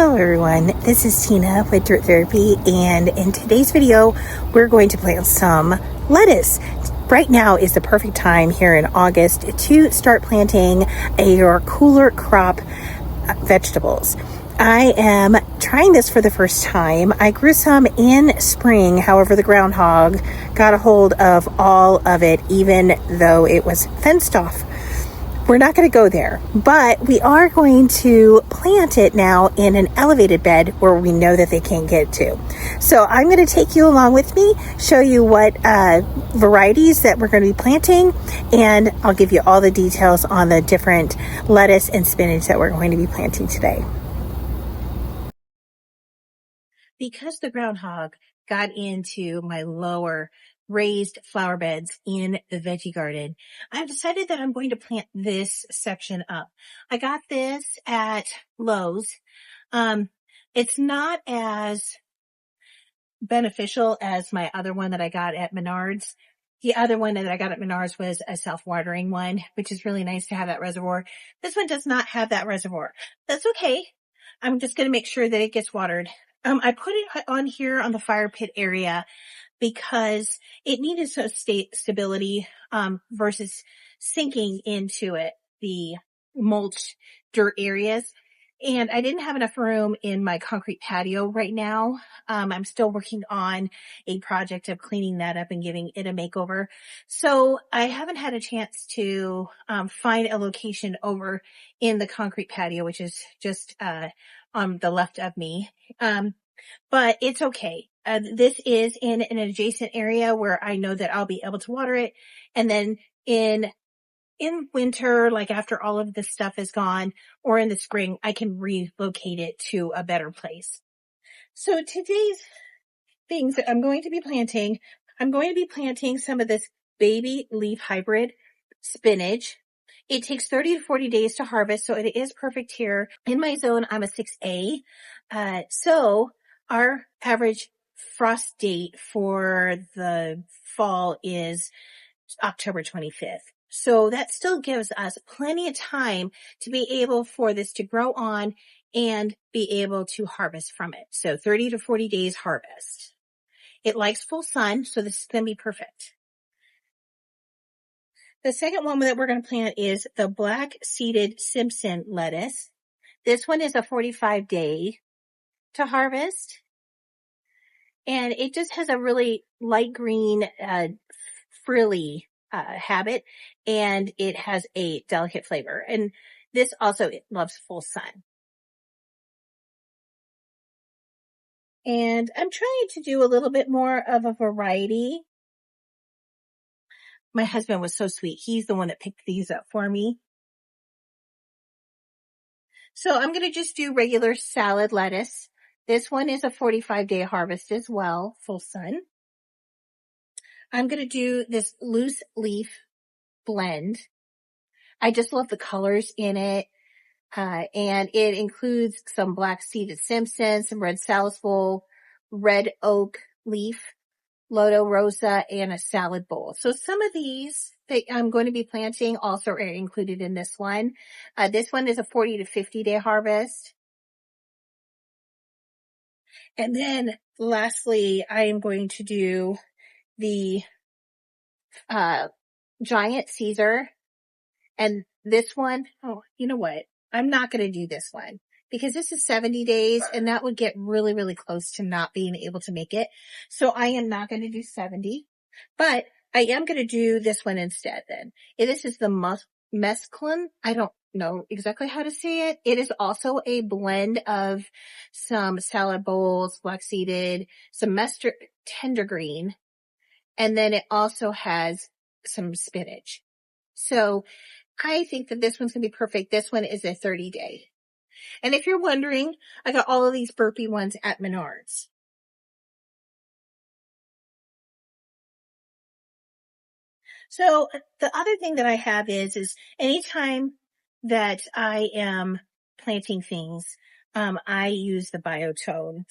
Hello everyone, this is Tina with Dirt Therapy, and in today's video we're going to plant some lettuce. Right now is the perfect time here in August to start planting your cooler crop vegetables. I am trying this for the first time. I grew some in spring, however the groundhog got a hold of all of it even though it was fenced off. We're not going to go there, but we are going to plant it now in an elevated bed where we know that they can't get to. So I'm going to take you along with me, show you what varieties that we're going to be planting, and I'll give you all the details on the different lettuce and spinach that we're going to be planting today. Because the groundhog got into my lower raised flower beds in the veggie garden, I've decided that I'm going to plant this section up. I got this at Lowe's. It's not as beneficial as my other one that I got at Menards. The other one that I got at Menards was a self-watering one, which is really nice to have that reservoir. This one does not have that reservoir. That's okay. I'm just going to make sure that it gets watered. I put it on here on the fire pit area because it needed some stability versus sinking into it, the mulch dirt areas. And I didn't have enough room in my concrete patio right now. I'm still working on a project of cleaning that up and giving it a makeover. So I haven't had a chance to find a location over in the concrete patio, which is just on the left of me. But it's okay. This is in an adjacent area where I know that I'll be able to water it. And then in winter, like after all of this stuff is gone, or in the spring, I can relocate it to a better place. So today's things that I'm going to be planting some of this baby leaf hybrid spinach. It takes 30 to 40 days to harvest, so it is perfect here. In my zone, I'm a 6A. So our average frost date for the fall is October 25th. So that still gives us plenty of time to be able for this to grow on and be able to harvest from it. So 30 to 40 days harvest. It likes full sun, so this is going to be perfect. The second one that we're going to plant is the black seeded Simpson lettuce. This one is a 45-day to harvest. And it just has a really light green, frilly habit, and it has a delicate flavor. And this also loves full sun. And I'm trying to do a little bit more of a variety. My husband was so sweet. He's the one that picked these up for me. So I'm going to just do regular salad lettuce. This one is a 45-day harvest as well, full sun. I'm going to do this loose leaf blend. I just love the colors in it. And it includes some black seeded Simpson, some red Salisbury, red oak leaf, Lodo Rosa, and a salad bowl. So some of these that I'm going to be planting also are included in this one. This one is a 40 to 50-day harvest. And then lastly, I am going to do the giant Caesar. And this one, oh, you know what? I'm not going to do this one because this is 70 days and that would get really, really close to not being able to make it. So I am not going to do 70, but I am going to do this one instead then. And this is the mesclun. I don't know exactly how to say it. It is also a blend of some salad bowls, black seeded, some mustard, tender green, and then it also has some spinach. So I think that this one's going to be perfect. This one is a 30-day. And if you're wondering, I got all of these burpee ones at Menards. So the other thing that I have is anytime that I am planting things, I use the biotones.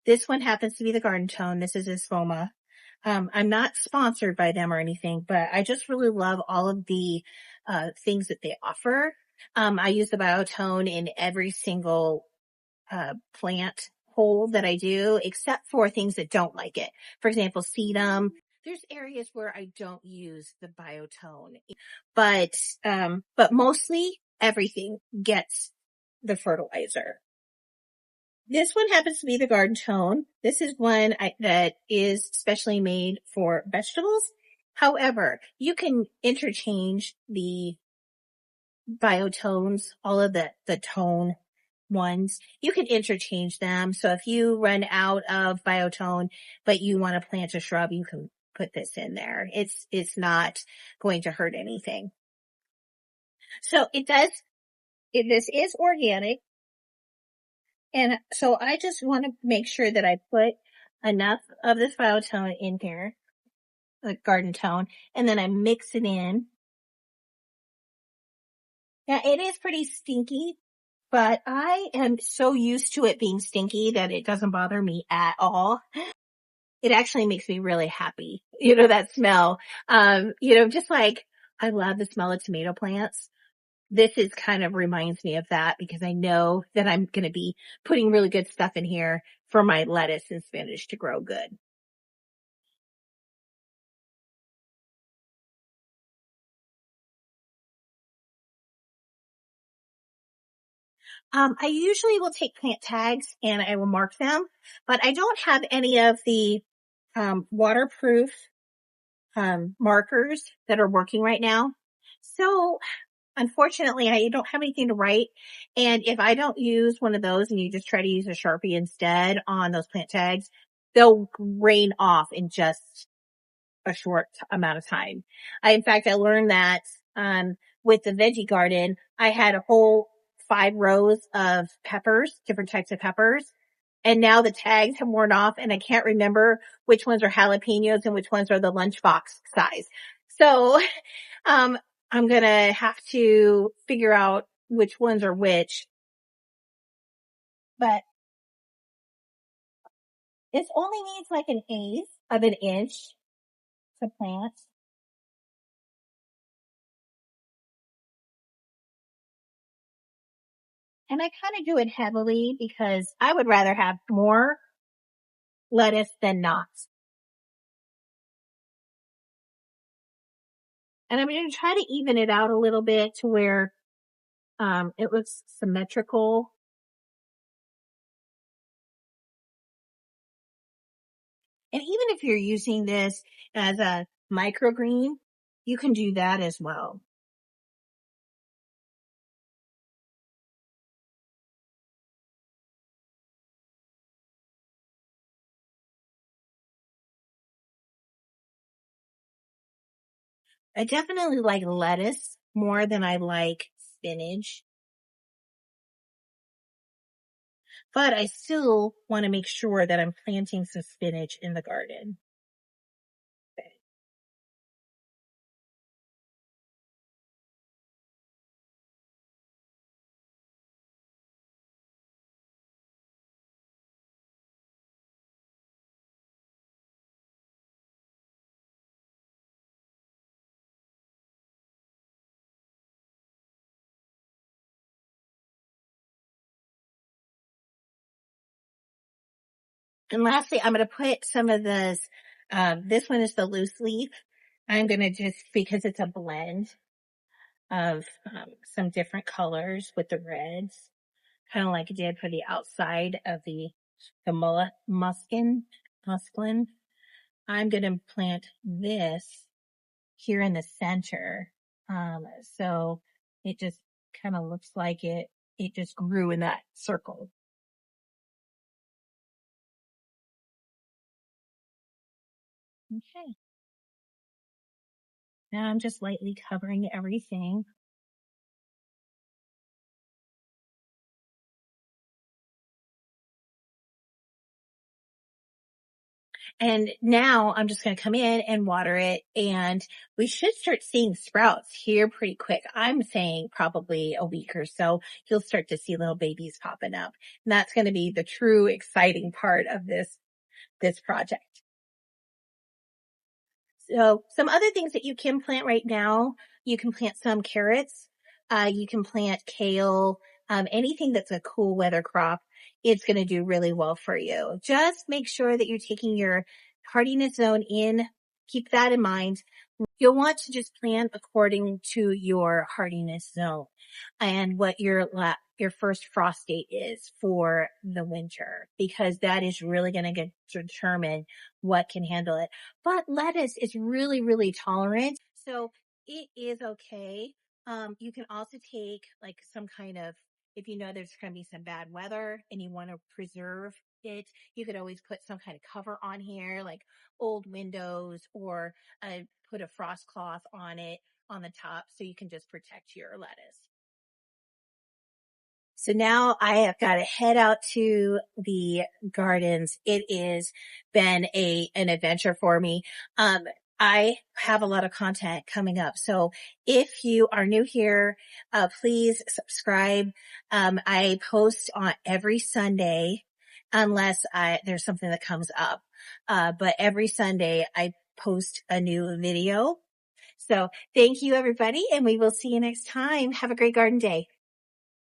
This one happens to be the garden tone. This is Isfoma. I'm not sponsored by them or anything, but I just really love all of the things that they offer. I use the biotone in every single plant hole that I do, except for things that don't like it. For example, sedum. There's areas where I don't use the biotone, but mostly everything gets the fertilizer. This one happens to be the garden tone. This is one that is specially made for vegetables. However, you can interchange the biotones, all of the tone ones. You can interchange them. So if you run out of biotone, but you want to plant a shrub, you can put this in there. It's not going to hurt anything. So this is organic. And so I just want to make sure that I put enough of this biotone in here, the garden tone, and then I mix it in. Now it is pretty stinky, but I am so used to it being stinky that it doesn't bother me at all. It actually makes me really happy. That smell. Just like I love the smell of tomato plants. This is kind of reminds me of that because I know that I'm going to be putting really good stuff in here for my lettuce and spinach to grow good. I usually will take plant tags and I will mark them, but I don't have any of the waterproof markers that are working right now. So unfortunately, I don't have anything to write. And if I don't use one of those and you just try to use a Sharpie instead on those plant tags, they'll rain off in just a short amount of time. In fact, I learned that, with the veggie garden, I had a whole 5 rows of peppers, different types of peppers. And now the tags have worn off and I can't remember which ones are jalapenos and which ones are the lunchbox size. So, I'm going to have to figure out which ones are which, but this only needs like an eighth of an inch to plant. And I kind of do it heavily because I would rather have more lettuce than not. And I'm going to try to even it out a little bit to where it looks symmetrical. And even if you're using this as a microgreen, you can do that as well. I definitely like lettuce more than I like spinach, but I still want to make sure that I'm planting some spinach in the garden. And lastly, I'm going to put some of this, this one is the loose leaf. I'm going to just, because it's a blend of some different colors with the reds, kind of like I did for the outside of the muskin. I'm going to plant this here in the center. So it just kind of looks like it just grew in that circle. Okay. Now I'm just lightly covering everything. And now I'm just going to come in and water it and we should start seeing sprouts here pretty quick. I'm saying probably a week or so, you'll start to see little babies popping up. And that's going to be the true exciting part of this project. So some other things that you can plant right now, you can plant some carrots, you can plant kale, anything that's a cool weather crop, it's going to do really well for you. Just make sure that you're taking your hardiness zone in. Keep that in mind. You'll want to just plan according to your hardiness zone and what your first frost date is for the winter, because that is really going to determine what can handle it. But lettuce is really, really tolerant. So it is okay. You can also take like some kind of, if you know there's going to be some bad weather and you want to preserve it, you could always put some kind of cover on here, like old windows, or put a frost cloth on it on the top so you can just protect your lettuce. So now I have got to head out to the gardens. It has been an adventure for me. I have a lot of content coming up. So if you are new here, please subscribe. I post on every Sunday unless there's something that comes up. But every Sunday I post a new video. So thank you everybody, and we will see you next time. Have a great garden day.